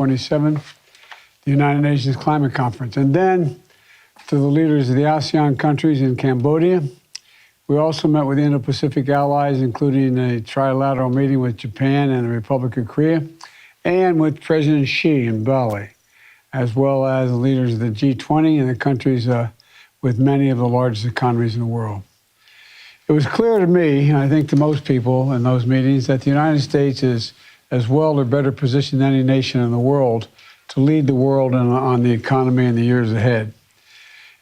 27th, the United Nations Climate Conference. And then to the leaders of the ASEAN countries in Cambodia. We also met with Indo-Pacific allies, including a trilateral meeting with Japan and the Republic of Korea, and with President Xi in Bali, as well as the leaders of the G20 and the countries with many of the largest economies in the world. It was clear to me, and I think to most people in those meetings, that the United States is as well or better positioned than any nation in the world to lead the world on the economy in the years ahead.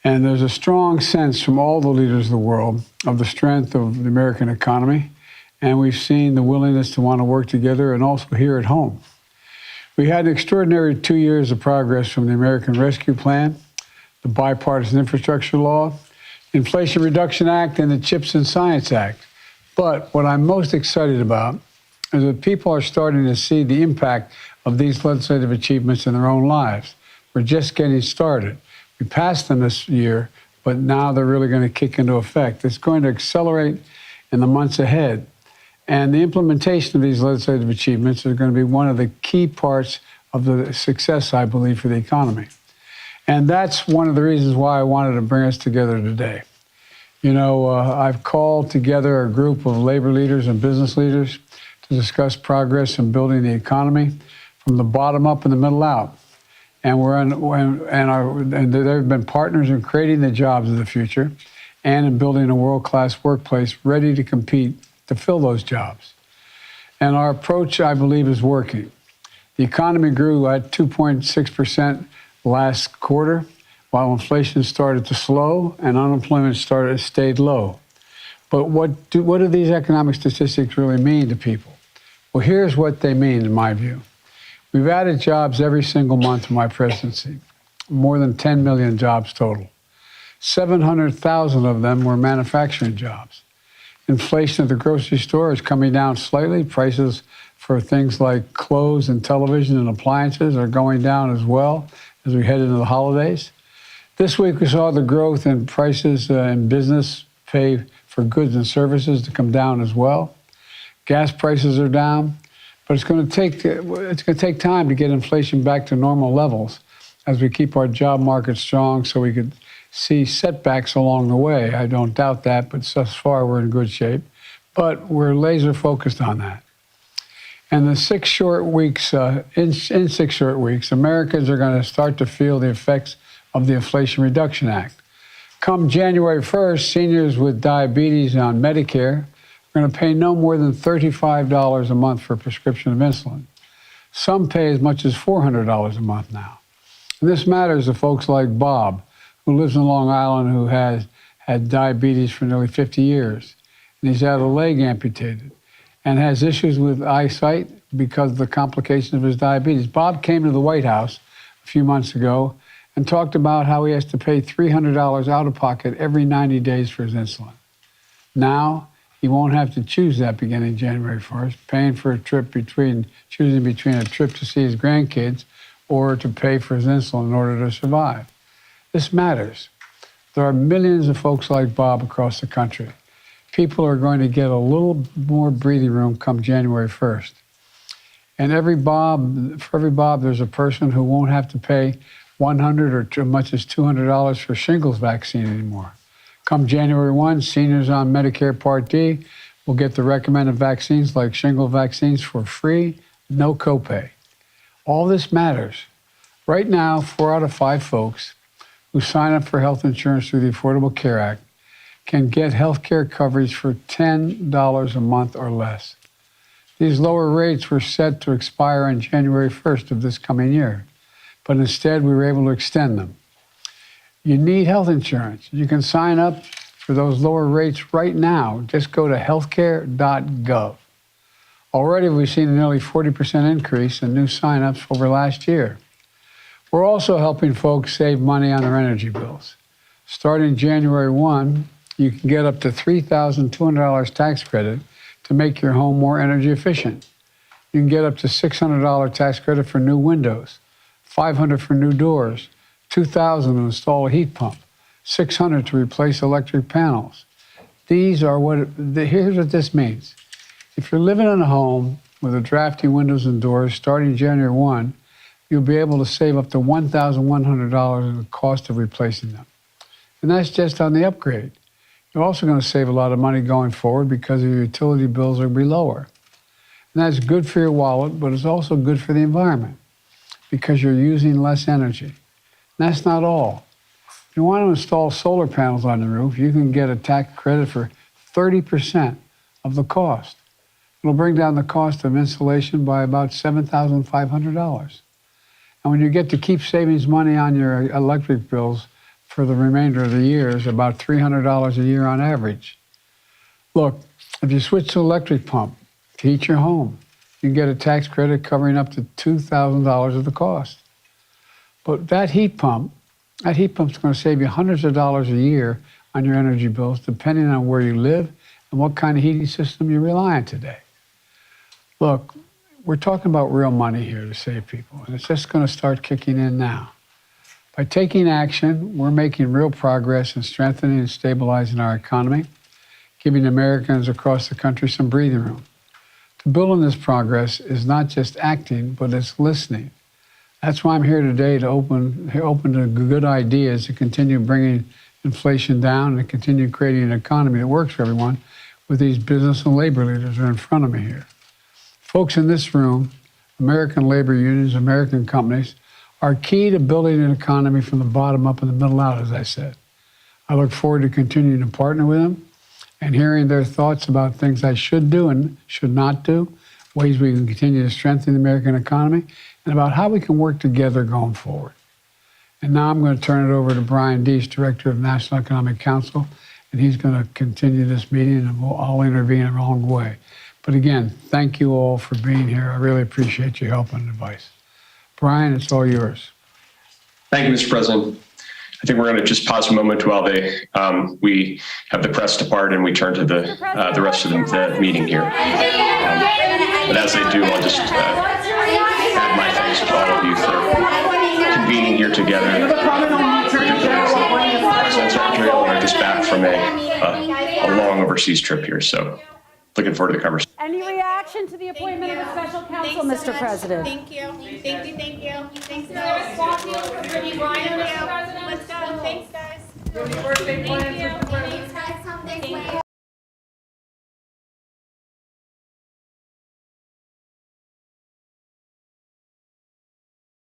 And there's a strong sense from all the leaders of the world of the strength of the American economy, and we've seen the willingness to want to work together and also here at home. We had an extraordinary 2 years of progress from the American Rescue Plan, the Bipartisan Infrastructure Law, Inflation Reduction Act, and the CHIPS and Science Act. But what I'm most excited about is that people are starting to see the impact of these legislative achievements in their own lives. We're just getting started. We passed them this year, but now they're really going to kick into effect. It's going to accelerate in the months ahead. And the implementation of these legislative achievements is going to be one of the key parts of the success, I believe, for the economy. And that's one of the reasons why I wanted to bring us together today. You know, I've called together a group of labor leaders and business leaders to discuss progress in building the economy from the bottom up and the middle out. And they've been partners in creating the jobs of the future and in building a world-class workplace ready to compete to fill those jobs. And our approach, I believe, is working. The economy grew at 2.6% last quarter, while inflation started to slow and unemployment stayed low. But what do these economic statistics really mean to people? Well, here's what they mean, in my view. We've added jobs every single month of my presidency, more than 10 million jobs total. 700,000 of them were manufacturing jobs. Inflation at the grocery store is coming down slightly. Prices for things like clothes and television and appliances are going down as well as we head into the holidays. This week we saw the growth in prices in business pay for goods and services to come down as well. Gas prices are down, but it's going to take time to get inflation back to normal levels as we keep our job market strong so we could see setbacks along the way. I don't doubt that, but thus far we're in good shape. But we're laser focused on that. And in 6 short weeks, Americans are going to start to feel the effects of the Inflation Reduction Act. Come January 1st, seniors with diabetes on Medicare are going to pay no more than $35 a month for a prescription of insulin. Some pay as much as $400 a month now. And this matters to folks like Bob, who lives in Long Island, who has had diabetes for nearly 50 years. And he's had a leg amputated and has issues with eyesight because of the complications of his diabetes. Bob came to the White House a few months ago and talked about how he has to pay $300 out of pocket every 90 days for his insulin. Now, he won't have to choose that beginning January 1st, paying for a trip choosing between a trip to see his grandkids or to pay for his insulin in order to survive. This matters. There are millions of folks like Bob across the country. People are going to get a little more breathing room come January 1st. And for every Bob, there's a person who won't have to pay $100 or as much as $200 for shingles vaccine anymore. Come January 1, seniors on Medicare Part D will get the recommended vaccines like shingle vaccines for free, no copay. All this matters. Right now, 4 out of 5 folks who sign up for health insurance through the Affordable Care Act can get health care coverage for $10 a month or less. These lower rates were set to expire on January 1st of this coming year, but instead we were able to extend them. You need health insurance. You can sign up for those lower rates right now. Just go to healthcare.gov. Already we've seen a nearly 40% increase in new signups over last year. We're also helping folks save money on their energy bills. Starting January 1, you can get up to $3,200 tax credit to make your home more energy efficient. You can get up to $600 tax credit for new windows, $500 for new doors, $2,000 to install a heat pump, $600 to replace electric panels. Here's what this means. If you're living in a home with a drafty windows and doors starting January 1, you'll be able to save up to $1,100 in the cost of replacing them. And that's just on the upgrade. You're also going to save a lot of money going forward because your utility bills will be lower. And that's good for your wallet, but it's also good for the environment because you're using less energy. And that's not all. If you want to install solar panels on the roof, you can get a tax credit for 30% of the cost. It'll bring down the cost of installation by about $7,500. And when you get to keep savings money on your electric bills for the remainder of the year, is about $300 a year on average. Look, if you switch to electric pump to heat your home, you can get a tax credit covering up to $2,000 of the cost. But that heat pump's going to save you hundreds of dollars a year on your energy bills, depending on where you live and what kind of heating system you rely on today. Look, we're talking about real money here to save people, and it's just going to start kicking in now. By taking action, we're making real progress in strengthening and stabilizing our economy, giving Americans across the country some breathing room. To build on this progress is not just acting, but it's listening. That's why I'm here today to open to good ideas to continue bringing inflation down and continue creating an economy that works for everyone with these business and labor leaders who are in front of me here. Folks in this room, American labor unions, American companies, are key to building an economy from the bottom up and the middle out, as I said. I look forward to continuing to partner with them and hearing their thoughts about things I should do and should not do, ways we can continue to strengthen the American economy, and about how we can work together going forward. And now I'm going to turn it over to Brian Deese, Director of National Economic Council, and he's going to continue this meeting, and I'll intervene along the way. But again, thank you all for being here. I really appreciate your help and advice. Brian, it's all yours. Thank you, Mr. President. I think we're going to just pause a moment while we have the press depart and we turn to the rest of the meeting here. But as they do, I'll just add my thanks to all of you for convening here together. President Secretary, we're just back from a long overseas trip here, so looking forward to the conversation. Any reaction to the appointment of a special counsel, Mr. President? Thank you. Thanks, guys. Let's go. Thanks, guys.